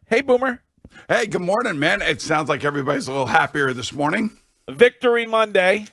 Hey, Boomer. Hey, good morning, man. It sounds like everybody's a little happier this morning. Victory Monday.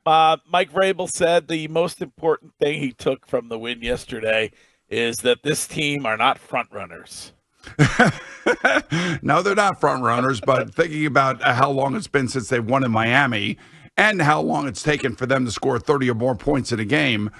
Mike Vrabel said the most important thing he took from the win yesterday is that this team are not front runners. No, they're not front runners, but thinking about how long it's been since they've won in Miami and how long it's taken for them to score 30 or more points in a game,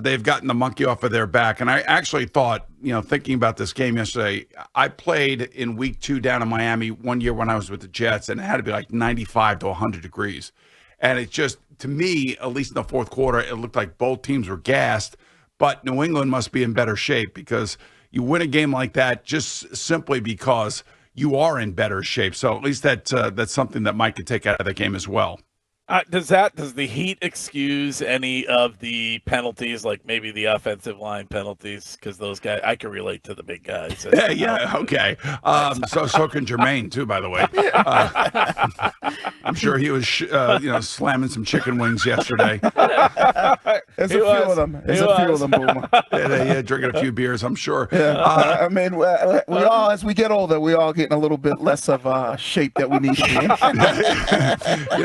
they've gotten the monkey off of their back. And I actually thought, thinking about this game yesterday, I played in week 2 down in Miami one year when I was with the Jets, and it had to be like 95 to 100 degrees. And it just, to me, at least in the fourth quarter, it looked like both teams were gassed, but New England must be in better shape because you win a game like that just simply because you are in better shape. So at least that's something that Mike could take out of the game as well. Does the Heat excuse any of the penalties, like maybe the offensive line penalties? Because those guys, I can relate to the big guys. Yeah, okay. So can Jermaine too, by the way. I'm sure he was, slamming some chicken wings yesterday. There's a few of them. Boomer. Yeah, drinking a few beers, I'm sure. Yeah. I mean, we all, as we get older, we all getting a little bit less of shape that we need to be in.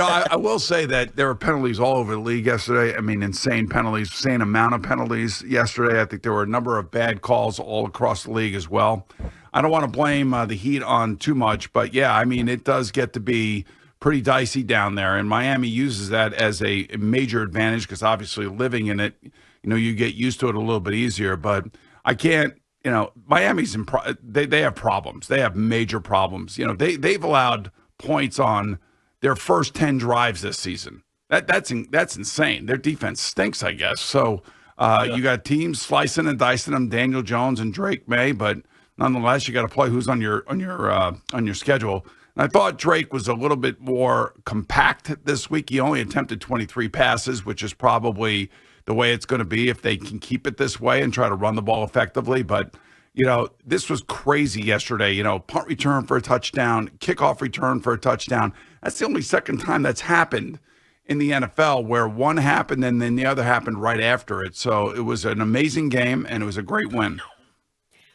I will say that there were penalties all over the league yesterday. I mean, insane penalties, insane amount of penalties yesterday. I think there were a number of bad calls all across the league as well. I don't want to blame the Heat on too much, but yeah, I mean, it does get to be pretty dicey down there, and Miami uses that as a major advantage because obviously living in it, you get used to it a little bit easier. But I can't, Miami's they have problems. They have major problems. They've allowed points on their first 10 drives this season. That's insane. Their defense stinks, I guess. So you got teams slicing and dicing them, Daniel Jones and Drake Maye, but nonetheless, you got to play who's on your schedule. And I thought Drake was a little bit more compact this week. He only attempted 23 passes, which is probably the way it's going to be if they can keep it this way and try to run the ball effectively. But this was crazy yesterday. Punt return for a touchdown, kickoff return for a touchdown. That's the only second time that's happened in the NFL where one happened and then the other happened right after it. So it was an amazing game, and it was a great win.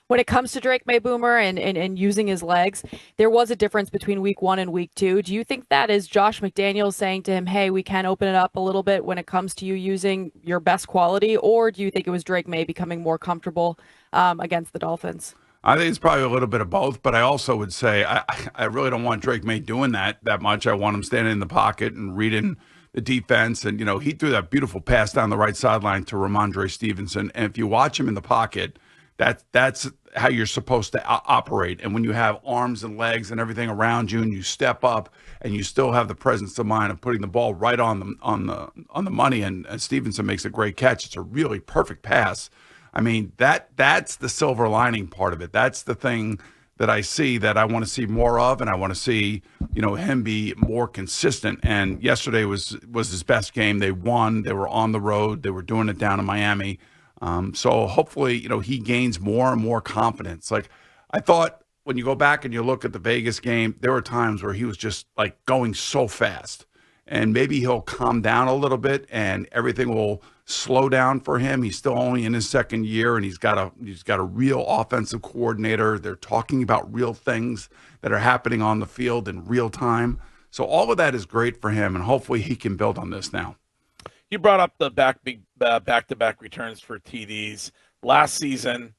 When it comes to Drake Maye, Boomer, and using his legs, there was a difference between week 1 and week 2. Do you think that is Josh McDaniels saying to him, hey, we can open it up a little bit when it comes to you using your best quality? Or do you think it was Drake Maye becoming more comfortable against the Dolphins? I think it's probably a little bit of both, but I also would say I really don't want Drake Maye doing that much. I want him standing in the pocket and reading the defense. And, he threw that beautiful pass down the right sideline to Ramondre Stevenson. And if you watch him in the pocket, that's how you're supposed to operate. And when you have arms and legs and everything around you and you step up and you still have the presence of mind of putting the ball right on the money, and Stevenson makes a great catch. It's a really perfect pass. I mean, that's the silver lining part of it. That's the thing that I see that I want to see more of, and I want to see, him be more consistent. And yesterday was his best game. They won. They were on the road. They were doing it down in Miami. So hopefully, he gains more and more confidence. Like I thought when you go back and you look at the Vegas game, there were times where he was just like going so fast. And maybe he'll calm down a little bit and everything will slow down for him. He's still only in his second year, and he's got a real offensive coordinator. They're talking about real things that are happening on the field in real time. So all of that is great for him, and hopefully he can build on this now. You brought up the back-to-back returns for TDs. Last week,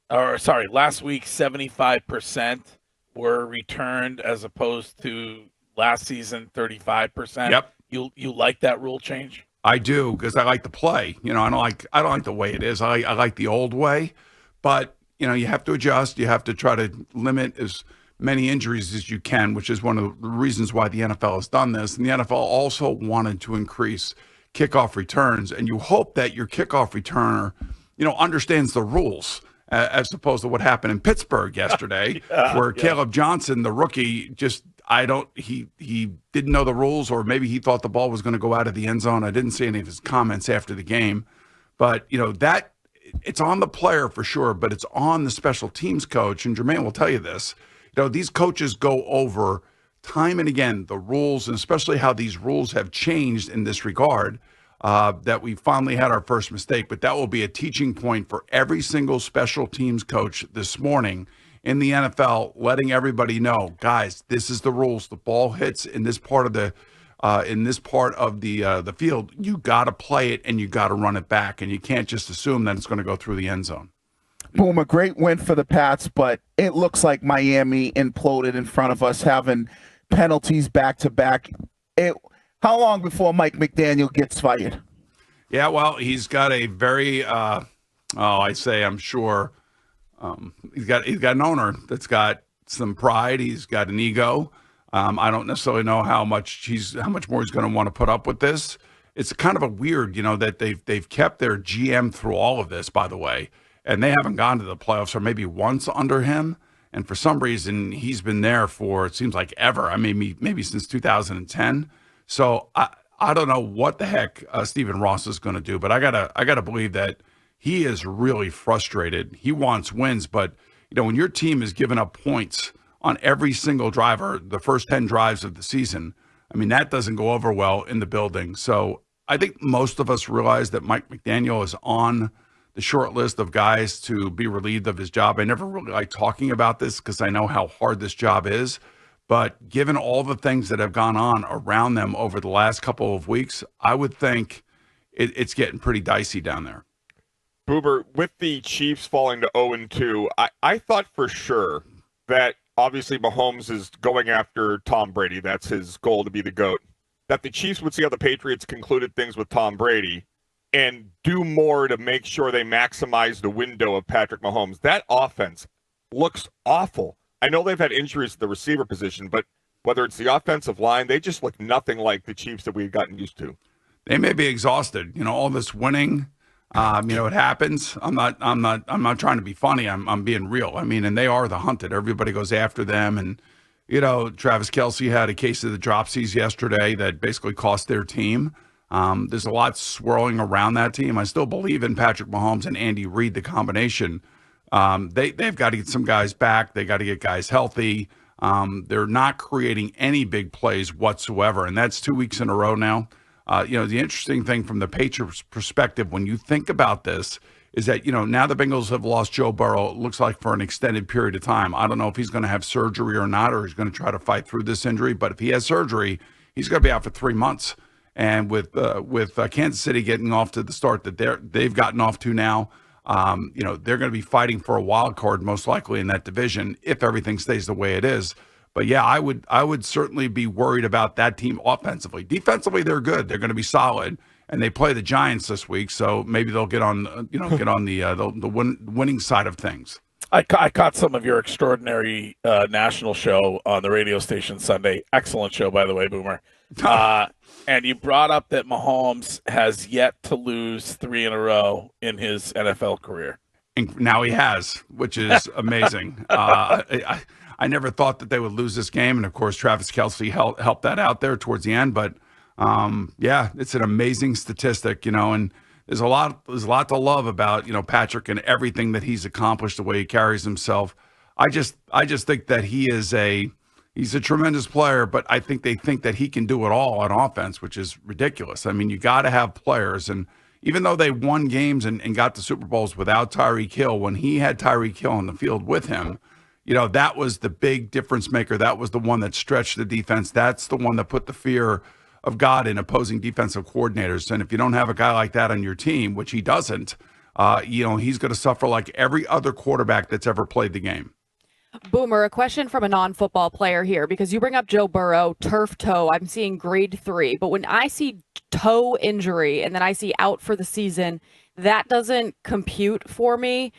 75% were returned as opposed to last season, 35%. Yep. You like that rule change? I do, because I like to play. I don't like the way it is. I like the old way, but you have to adjust. You have to try to limit as many injuries as you can, which is one of the reasons why the NFL has done this. And the NFL also wanted to increase kickoff returns, and you hope that your kickoff returner, understands the rules, as opposed to what happened in Pittsburgh yesterday, where Caleb Johnson, the rookie, he didn't know the rules, or maybe he thought the ball was going to go out of the end zone. I didn't see any of his comments after the game, but that it's on the player for sure, but it's on the special teams coach. And Jermaine will tell you this, these coaches go over time and again the rules, and especially how these rules have changed in this regard, that we finally had our first mistake. But that will be a teaching point for every single special teams coach this morning in the NFL, letting everybody know, guys, this is the rules. The ball hits in this part of the field. You got to play it and you got to run it back, and you can't just assume that it's going to go through the end zone. Boomer, great win for the Pats, but it looks like Miami imploded in front of us, having penalties back to back. How long before Mike McDaniel gets fired? Yeah, well, he's got a very, I'm sure, he's got an owner that's got some pride. He's got an ego. I don't necessarily know how much more he's going to want to put up with this. It's kind of a weird, that they've kept their GM through all of this, by the way, and they haven't gone to the playoffs or maybe once under him. And for some reason, he's been there for, it seems like ever. I mean, maybe since 2010. So I don't know what the heck Stephen Ross is going to do, but I gotta believe that he is really frustrated. He wants wins, but when your team is giving up points on every single drive, or the first 10 drives of the season, I mean, that doesn't go over well in the building. So I think most of us realize that Mike McDaniel is on the short list of guys to be relieved of his job. I never really like talking about this because I know how hard this job is. But given all the things that have gone on around them over the last couple of weeks, I would think it's getting pretty dicey down there. Boomer, with the Chiefs falling to 0-2, I thought for sure that obviously Mahomes is going after Tom Brady. That's his goal, to be the GOAT. That the Chiefs would see how the Patriots concluded things with Tom Brady and do more to make sure they maximize the window of Patrick Mahomes. That offense looks awful. I know they've had injuries at the receiver position, but whether it's the offensive line, they just look nothing like the Chiefs that we've gotten used to. They may be exhausted. All this winning, it happens. I'm not trying to be funny. I'm being real. I mean, and they are the hunted. Everybody goes after them. And, Travis Kelce had a case of the dropsies yesterday that basically cost their team. There's a lot swirling around that team. I still believe in Patrick Mahomes and Andy Reid, the combination. They've got to get some guys back. They got to get guys healthy. They're not creating any big plays whatsoever, and that's 2 weeks in a row now. The interesting thing from the Patriots' perspective, when you think about this, is that, now the Bengals have lost Joe Burrow, it looks like for an extended period of time. I don't know if he's going to have surgery or not, or he's going to try to fight through this injury. But if he has surgery, he's going to be out for 3 months. And with Kansas City getting off to the start that they've gotten off to now, they're going to be fighting for a wild card most likely in that division if everything stays the way it is. But yeah, I would certainly be worried about that team offensively. Defensively, they're good. They're going to be solid, and they play the Giants this week, so maybe they'll get on the winning side of things. I caught some of your extraordinary national show on the radio station Sunday. Excellent show, by the way, Boomer. And you brought up that Mahomes has yet to lose 3 in a row in his NFL career. And now he has, which is amazing. I never thought that they would lose this game, and of course, Travis Kelce helped that out there towards the end. But it's an amazing statistic, and there's a lot to love about Patrick and everything that he's accomplished, the way he carries himself. I just think that he's a tremendous player, but I think they think that he can do it all on offense, which is ridiculous. I mean, you got to have players, and even though they won games and got the Super Bowls without Tyreek Hill, when he had Tyreek Hill on the field with him, that was the big difference maker. That was the one that stretched the defense. That's the one that put the fear of God in opposing defensive coordinators. And if you don't have a guy like that on your team, which he doesn't, he's going to suffer like every other quarterback that's ever played the game. Boomer, a question from a non-football player here, because you bring up Joe Burrow, turf toe. I'm seeing grade 3, but when I see toe injury and then I see out for the season, that doesn't compute for me.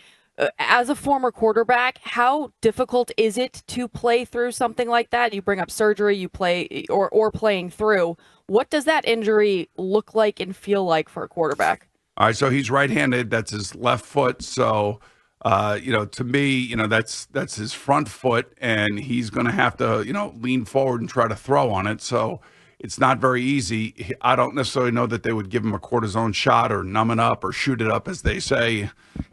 As a former quarterback, how difficult is it to play through something like that? You bring up surgery, you play or playing through. What does that injury look like and feel like for a quarterback? All right, so he's right-handed. That's his left foot. So, to me, that's his front foot, and he's going to have to, lean forward and try to throw on it. So it's not very easy. I don't necessarily know that they would give him a cortisone shot or numb it up or shoot it up, as they say,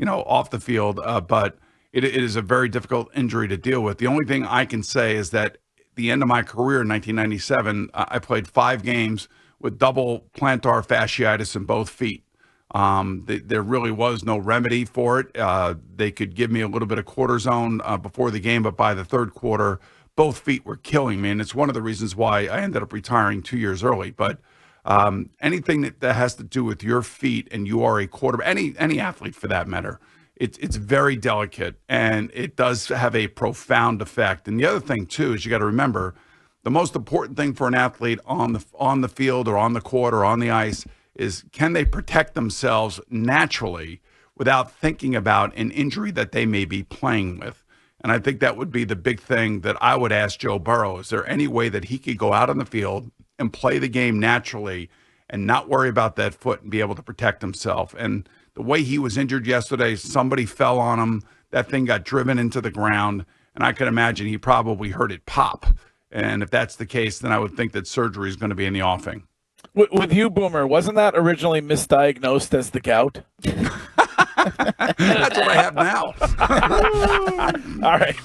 off the field. But it is a very difficult injury to deal with. The only thing I can say is that at the end of my career in 1997, I played 5 games with double plantar fasciitis in both feet. There really was no remedy for it. They could give me a little bit of cortisone before the game, but by the third quarter, both feet were killing me. And it's one of the reasons why I ended up retiring 2 years early. But anything that has to do with your feet and you are a quarterback, any athlete for that matter, it's very delicate and it does have a profound effect. And the other thing, too, is you got to remember the most important thing for an athlete on the field or on the court or on the ice is can they protect themselves naturally without thinking about an injury that they may be playing with. And I think that would be the big thing that I would ask Joe Burrow. Is there any way that he could go out on the field and play the game naturally and not worry about that foot and be able to protect himself? And the way he was injured yesterday, somebody fell on him. That thing got driven into the ground. And I can imagine he probably heard it pop. And if that's the case, then I would think that surgery is going to be in the offing. With you, Boomer, wasn't that originally misdiagnosed as the gout? That's what I have now. All right.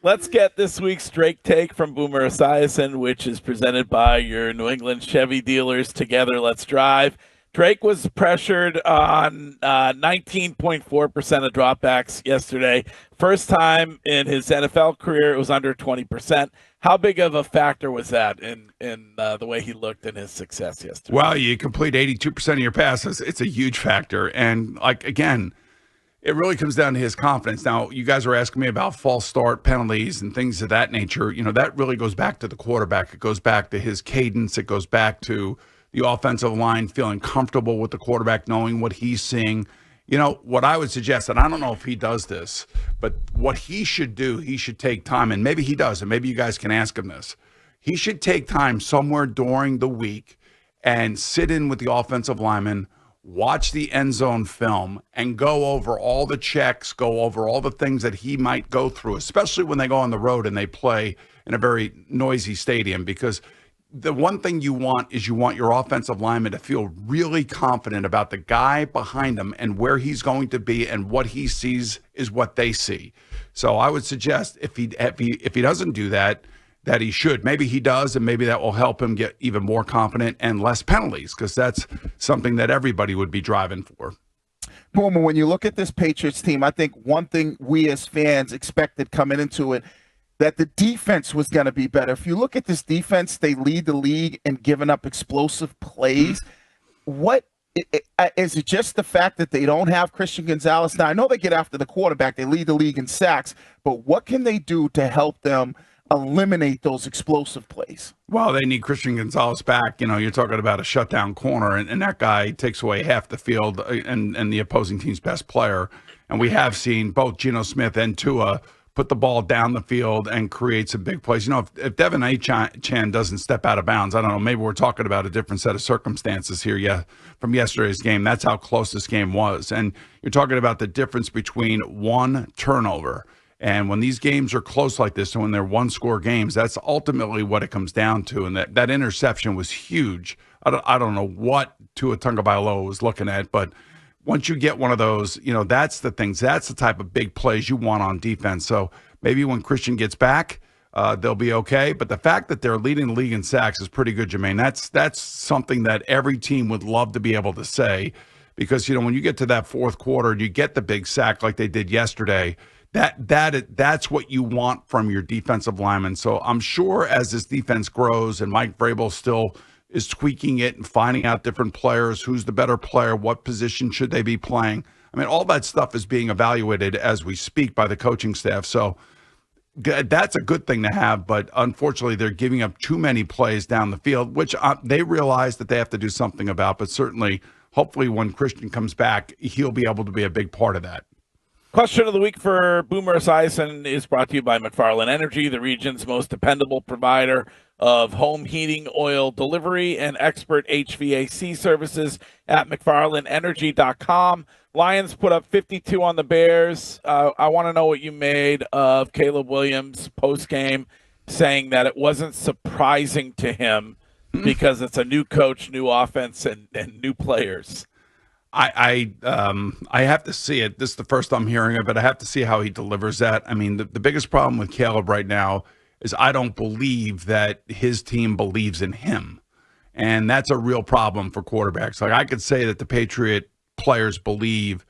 Let's get this week's Drake take from Boomer Esiason, which is presented by your New England Chevy dealers. Together, let's drive. Drake was pressured on 19.4% of dropbacks yesterday. First time in his NFL career, it was under 20%. How big of a factor was that in the way he looked in his success yesterday? Well, you complete 82% of your passes. It's a huge factor. And, again, it really comes down to his confidence. Now, you guys are asking me about false start penalties and things of that nature. That really goes back to the quarterback. It goes back to his cadence. It goes back to the offensive line feeling comfortable with the quarterback, knowing what he's seeing. What I would suggest, and I don't know if he does this, but what he should do, he should take time, and maybe he does, and maybe you guys can ask him this. He should take time somewhere during the week and sit in with the offensive lineman, watch the end zone film, and go over all the checks, go over all the things that he might go through, especially when they go on the road and they play in a very noisy stadium, because the one thing you want is you want your offensive lineman to feel really confident about the guy behind him and where he's going to be, and what he sees is what they see. So I would suggest if he doesn't do that he should. Maybe he does, and maybe that will help him get even more confident and less penalties, because that's something that everybody would be driving for. Boomer, when you look at this Patriots team, I think one thing we as fans expected coming into it, that the defense was going to be better. If you look at this defense, they lead the league in giving up explosive plays. What is it? Just the fact that they don't have Christian Gonzalez? Now, I know they get after the quarterback. They lead the league in sacks. But what can they do to help them eliminate those explosive plays? Well, they need Christian Gonzalez back. You're talking about a shutdown corner, and that guy takes away half the field and the opposing team's best player. And we have seen both Geno Smith and Tua put the ball down the field and create some big plays. If Devin Achane doesn't step out of bounds, I don't know, maybe we're talking about a different set of circumstances here from yesterday's game. That's how close this game was. And you're talking about the difference between one turnover. And when these games are close like this, and when they're one-score games, that's ultimately what it comes down to. And that interception was huge. I don't know what Tua Tagovailoa was looking at, but once you get one of those, that's the things. That's the type of big plays you want on defense. So maybe when Christian gets back, they'll be okay. But the fact that they're leading the league in sacks is pretty good, Jermaine. That's something that every team would love to be able to say, because when you get to that fourth quarter and you get the big sack like they did yesterday, that's what you want from your defensive linemen. So I'm sure as this defense grows and Mike Vrabel still is tweaking it and finding out different players, who's the better player, what position should they be playing. I mean, all that stuff is being evaluated as we speak by the coaching staff. So that's a good thing to have, but unfortunately they're giving up too many plays down the field, which they realize that they have to do something about, but certainly, hopefully when Christian comes back, he'll be able to be a big part of that. Question of the week for Boomer Esiason is brought to you by McFarland Energy, the region's most dependable provider of home heating oil delivery and expert HVAC services at McFarlandEnergy.com. Lions put up 52 on the Bears. I want to know what you made of Caleb Williams post-game saying that it wasn't surprising to him because it's a new coach, new offense, and new players. I have to see it. This is the first I'm hearing of it. I have to see how he delivers that. I mean, the biggest problem with Caleb right now is I don't believe that his team believes in him. And that's a real problem for quarterbacks. Like I could say that the Patriot players believe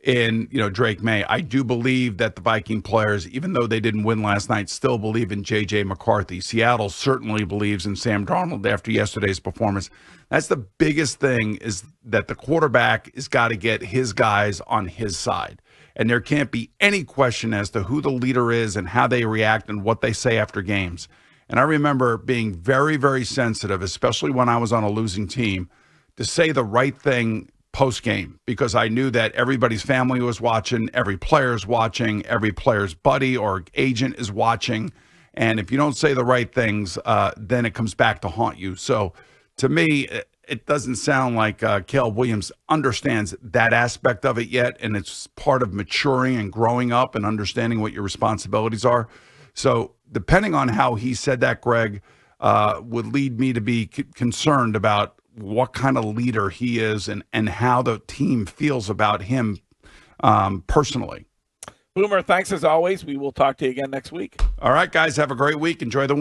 in, Drake Maye. I do believe that the Viking players, even though they didn't win last night, still believe in J.J. McCarthy. Seattle certainly believes in Sam Darnold after yesterday's performance. That's the biggest thing, is that the quarterback has got to get his guys on his side. And there can't be any question as to who the leader is and how they react and what they say after games. And I remember being very, very sensitive, especially when I was on a losing team, to say the right thing post-game, because I knew that everybody's family was watching, every player's watching, every player's buddy or agent is watching. And if you don't say the right things, then it comes back to haunt you. So to me, it doesn't sound like Caleb Williams understands that aspect of it yet, and it's part of maturing and growing up and understanding what your responsibilities are. So depending on how he said that, Greg, would lead me to be concerned about what kind of leader he is and how the team feels about him personally. Boomer, thanks as always. We will talk to you again next week. All right, guys, have a great week. Enjoy the win.